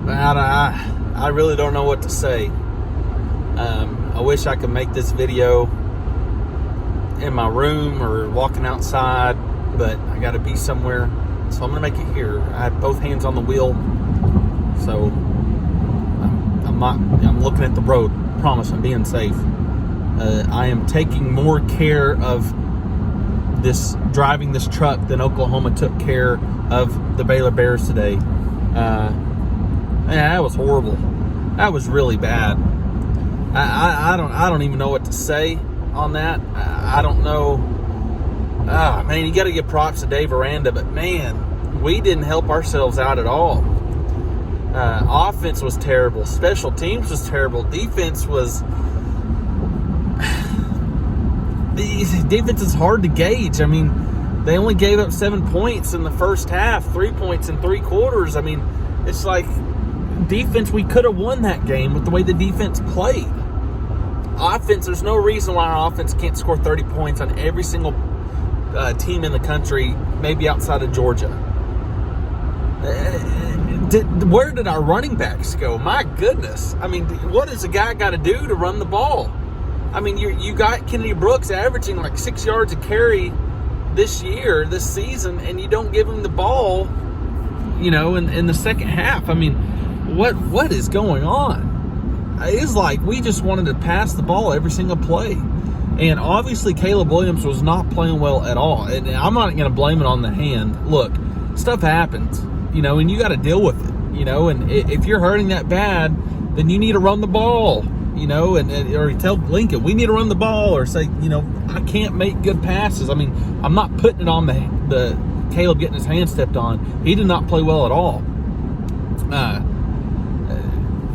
I really don't know what to say. I wish I could make this video in my room or walking outside, but I got to be somewhere, so I'm going to make it here. I have both hands on the wheel, so I'm looking at the road. I promise I'm being safe. I am taking more care of driving this truck than Oklahoma took care of the Baylor Bears today. Man, that was horrible. That was really bad. I don't even know what to say on that. I don't know. Man, you got to give props to Dave Aranda, but man, we didn't help ourselves out at all. Offense was terrible. Special teams was terrible. Defense was. The defense is hard to gauge. I mean, they only gave up 7 points in the first half, 3 points in 3 quarters. I mean, it's like defense, we could have won that game with the way the defense played. Offense, there's no reason why our offense can't score 30 points on every single team in the country, maybe outside of Georgia. Where did our running backs go? My goodness. I mean, what does a guy got to do to run the ball? I mean, you got Kennedy Brooks averaging like 6 yards a carry this season, and you don't give him the ball, in the second half. I mean, what is going on? It's like we just wanted to pass the ball every single play. And obviously Caleb Williams was not playing well at all. And I'm not going to blame it on the hand. Look, stuff happens, and you got to deal with it, and if you're hurting that bad, then you need to run the ball, or tell Lincoln, we need to run the ball, or say, I can't make good passes. I mean, I'm not putting it on the Caleb getting his hand stepped on. He did not play well at all.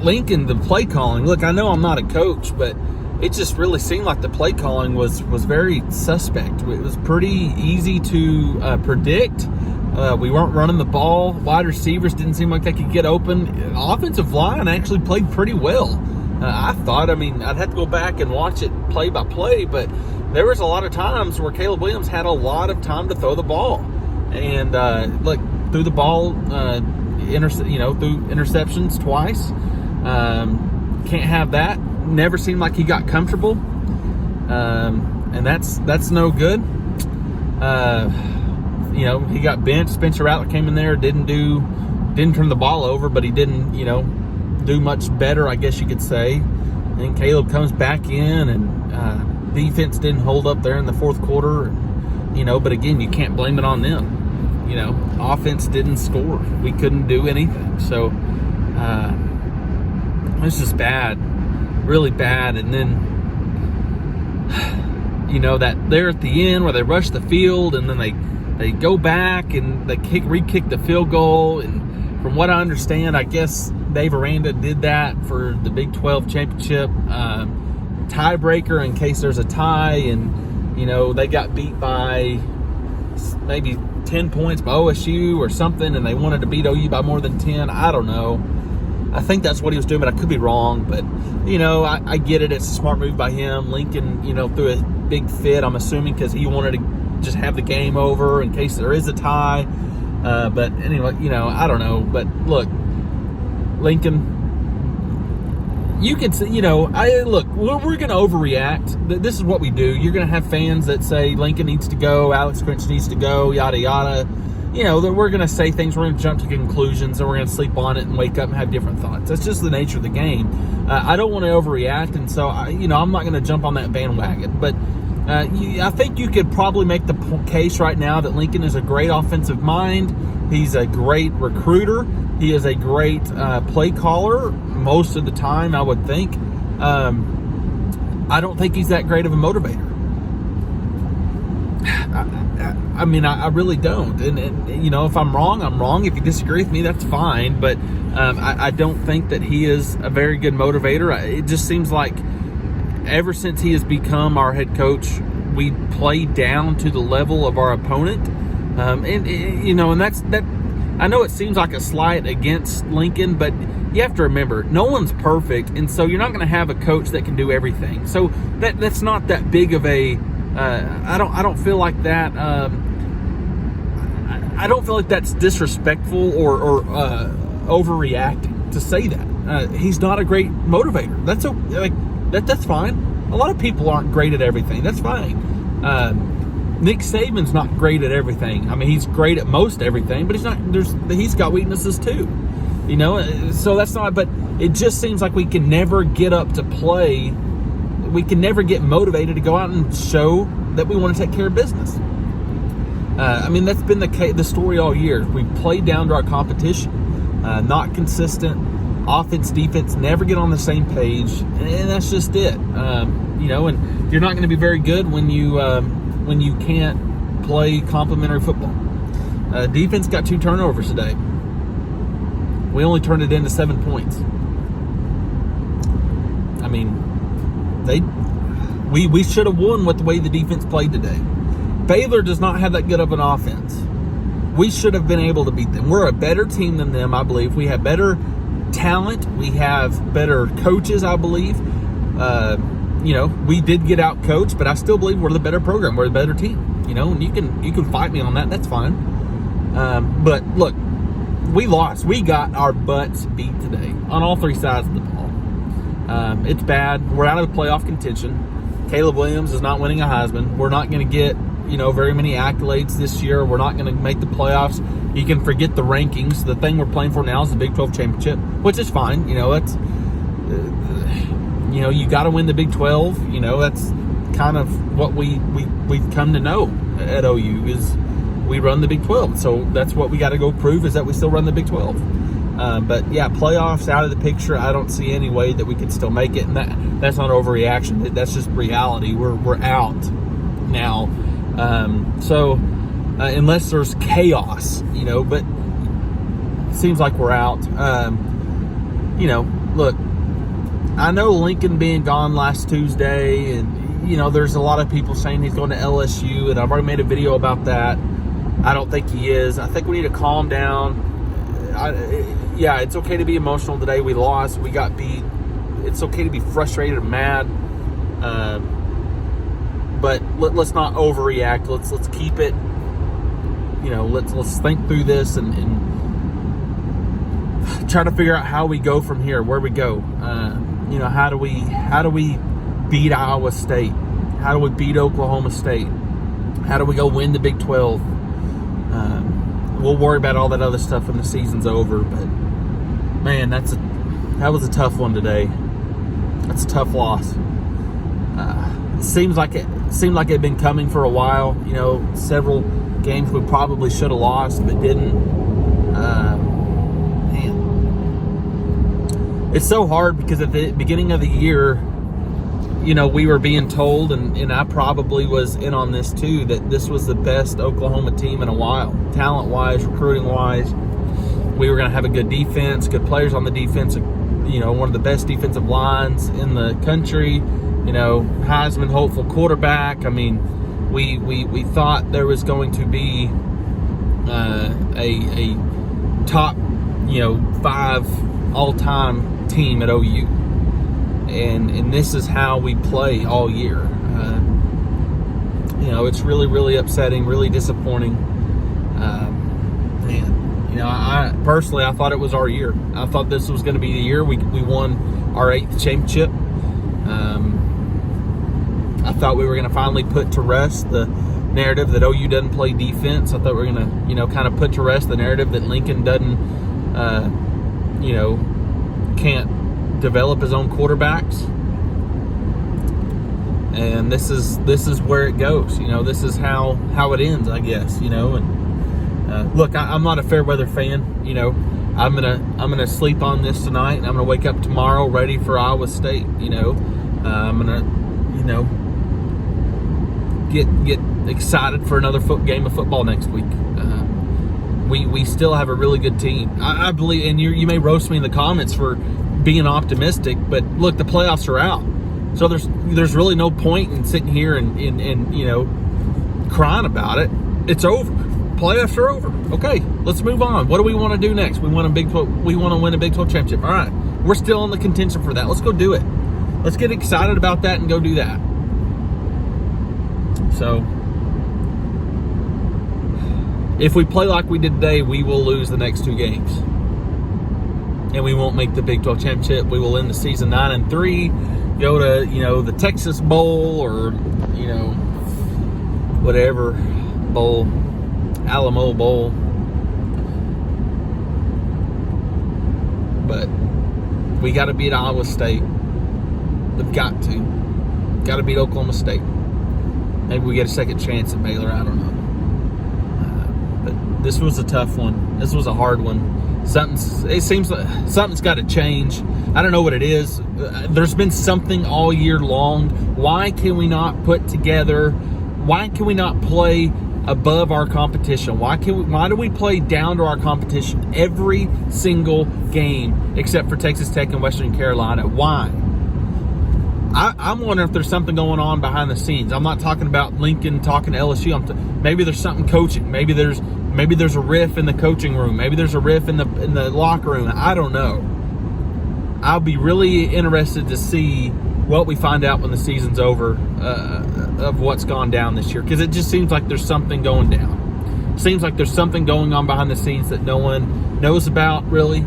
Lincoln, the play calling, look, I know I'm not a coach, but it just really seemed like the play calling was very suspect. It was pretty easy to predict. We weren't running the ball. Wide receivers didn't seem like they could get open. Offensive line actually played pretty well. I thought, I'd have to go back and watch it play by play, but there was a lot of times where Caleb Williams had a lot of time to throw the ball. And, threw the ball, through interceptions twice. Can't have that. Never seemed like he got comfortable. And that's no good. He got benched. Spencer Rattler came in there, didn't turn the ball over, but he didn't, do much better, I guess you could say. And Caleb comes back in, and defense didn't hold up there in the fourth quarter. But again, you can't blame it on them. Offense didn't score. We couldn't do anything. So it's just bad, really bad. And then, that there at the end where they rush the field and then they go back and they re-kick the field goal. And from what I understand, I guess Dave Aranda did that for the Big 12 championship tiebreaker in case there's a tie. And, they got beat by maybe 10 points by OSU or something, and they wanted to beat OU by more than 10. I don't know. I think that's what he was doing, but I could be wrong. But, I get it. It's a smart move by him. Lincoln, threw a big fit, I'm assuming, because he wanted to just have the game over in case there is a tie. But anyway, I don't know. But look, Lincoln, you can say, look, we're going to overreact. This is what we do. You're going to have fans that say Lincoln needs to go, Alex Grinch needs to go, yada, yada. That we're going to say things, we're going to jump to conclusions, and we're going to sleep on it and wake up and have different thoughts. That's just the nature of the game. I don't want to overreact, and so, I'm not going to jump on that bandwagon. But I think you could probably make the case right now that Lincoln is a great offensive mind. He's a great recruiter. He is a great play caller most of the time, I would think. I don't think he's that great of a motivator. I really don't. And if I'm wrong, I'm wrong. If you disagree with me, that's fine. But I don't think that he is a very good motivator. It just seems like ever since he has become our head coach, we play down to the level of our opponent. And that's that. I know it seems like a slight against Lincoln, but you have to remember, no one's perfect, and so you're not going to have a coach that can do everything. So that's not that big of a. I don't feel like that. I don't feel like that's disrespectful or overreacting. to say that. He's not a great motivator. That's fine. A lot of people aren't great at everything. That's fine. Nick Saban's not great at everything. I mean, he's great at most everything, but he's got weaknesses too. So that's not, but it just seems like we can never get up to play. We can never get motivated to go out and show that we want to take care of business. I mean, that's been the story all year. We've played down to our competition, not consistent. Offense, defense, never get on the same page, and that's just it. And you're not going to be very good when you can't play complementary football. Defense got 2 turnovers today. We only turned it into 7 points. I mean, we should have won with the way the defense played today. Baylor does not have that good of an offense. We should have been able to beat them. We're a better team than them, I believe. We have better talent. We have better coaches, I believe. We did get out coached, but I still believe we're the better program. We're the better team. And you can fight me on that. That's fine. But look, we lost. We got our butts beat today on all 3 sides of the ball. It's bad. We're out of the playoff contention. Caleb Williams is not winning a Heisman. We're not going to get very many accolades this year. We're not going to make the playoffs. You can forget the rankings. The thing we're playing for now is the Big 12 championship, which is fine. That's you got to win the Big 12. That's kind of what we've come to know at OU is we run the Big 12. So that's what we got to go prove is that we still run the Big 12. But yeah, playoffs out of the picture. I don't see any way that we could still make it, and that's not overreaction. That's just reality. We're out now. So unless there's chaos, but it seems like we're out. Look, I know Lincoln being gone last Tuesday, and there's a lot of people saying he's going to LSU, and I've already made a video about that. I don't think he is. I think we need to calm down. It's okay to be emotional today. We lost. We got beat. It's okay to be frustrated and mad. But let's not overreact. Let's keep it. Let's think through this and try to figure out how we go from here. Where we go. How do we beat Iowa State? How do we beat Oklahoma State? How do we go win the Big 12? We'll worry about all that other stuff when the season's over. But man, that was a tough one today. That's a tough loss. It seemed like it had been coming for a while. Several games we probably should have lost but didn't. It's so hard because at the beginning of the year, we were being told, and I probably was in on this too, that this was the best Oklahoma team in a while. Talent-wise, recruiting-wise, we were going to have a good defense, good players on the defense, one of the best defensive lines in the country, Heisman hopeful quarterback. I mean, we thought there was going to be a top, 5 all-time team at OU. And this is how we play all year. It's really, really upsetting, really disappointing. I personally, I thought it was our year. I thought this was going to be the year we won our 8th championship. I thought we were going to finally put to rest the narrative that OU doesn't play defense. I thought we were going to, kind of put to rest the narrative that Lincoln doesn't, can't develop his own quarterbacks. And this is where it goes. This is how it ends, I guess. And look, I'm not a fair weather fan. I'm gonna sleep on this tonight, and I'm gonna wake up tomorrow ready for Iowa State. I'm gonna get excited for another game of football next week. We still have a really good team. I believe, and you may roast me in the comments for being optimistic, but look, the playoffs are out. So there's really no point in sitting here and crying about it. It's over. Playoffs are over. Okay, let's move on. What do we want to do next? We want to win a Big 12 championship. All right, we're still in the contention for that. Let's go do it. Let's get excited about that and go do that. So if we play like we did today, we will lose the next 2 games. and we won't make the Big 12 championship. We will end the season 9-3, go to, the Texas Bowl or, whatever bowl, Alamo Bowl. But we got to beat Iowa State. We've got to beat Oklahoma State. Maybe we get a second chance at Baylor. I don't know. But this was a tough one. This was a hard one. It seems like something's got to change. I don't know what it is. There's been something all year long. Why can we not put together? Why can we not play above our competition? Why do we play down to our competition every single game except for Texas Tech and Western Carolina? Why? I'm wondering if there's something going on behind the scenes. I'm not talking about Lincoln, talking to LSU. Maybe there's something coaching. Maybe there's a riff in the coaching room. Maybe there's a riff in the locker room. I don't know. I'll be really interested to see what we find out when the season's over of what's gone down this year, because it just seems like there's something going down. Seems like there's something going on behind the scenes that no one knows about, really.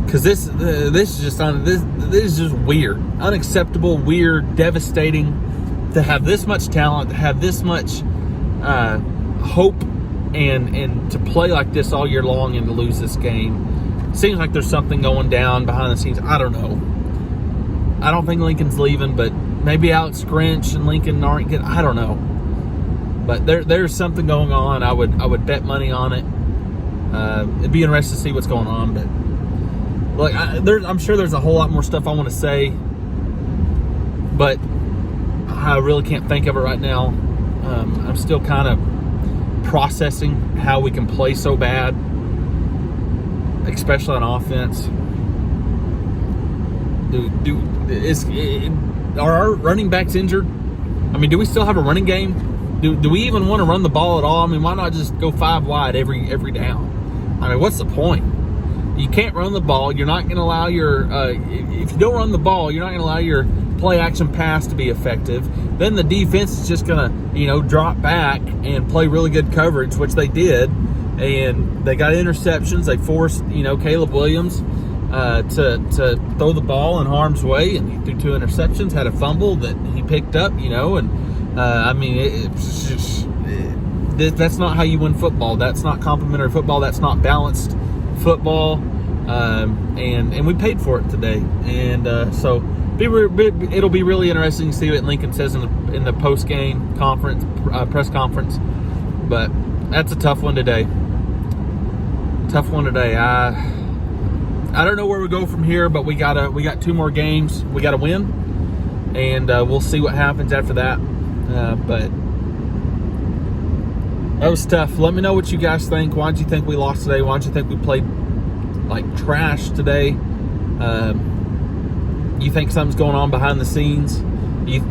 Because this is just weird, unacceptable, weird, devastating to have this much talent, to have this much hope, and to play like this all year long and to lose this game. Seems like there's something going down behind the scenes. I don't know. I don't think Lincoln's leaving, but maybe Alex Grinch and Lincoln aren't good. I don't know. But there's something going on. I would bet money on it. It'd be interesting to see what's going on. But look, I'm sure there's a whole lot more stuff I want to say, but I really can't think of it right now. I'm still kind of processing how we can play so bad, especially on offense. Are our running backs injured? I mean, do we still have a running game? Do we even want to run the ball at all? I mean, why not just go 5 wide every down? I mean, what's the point? You can't run the ball. You're not going to allow your if you don't run the ball, you're not going to allow your play action pass to be effective. Then the defense is just going to drop back and play really good coverage, which they did, and they got interceptions. They forced Caleb Williams to throw the ball in harm's way, and he threw 2 interceptions, had a fumble that he picked up, and I mean, it's just that's not how you win football. That's not complimentary football. That's not balanced football, and we paid for it today, and so it'll be really interesting to see what Lincoln says in the post game conference, press conference. But that's a tough one today. I don't know where we go from here, but we got 2 more games we got to win, and we'll see what happens after that. But that was tough. Let me know what you guys think. Why did you think we lost today? Why did you think we played like trash today? You think something's going on behind the scenes? You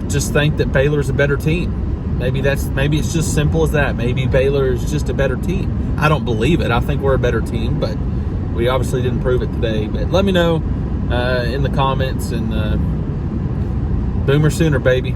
just think that Baylor's a better team? Maybe it's just simple as that. Maybe Baylor is just a better team. I don't believe it. I think we're a better team, but we obviously didn't prove it today. But let me know in the comments, and Boomer Sooner, baby.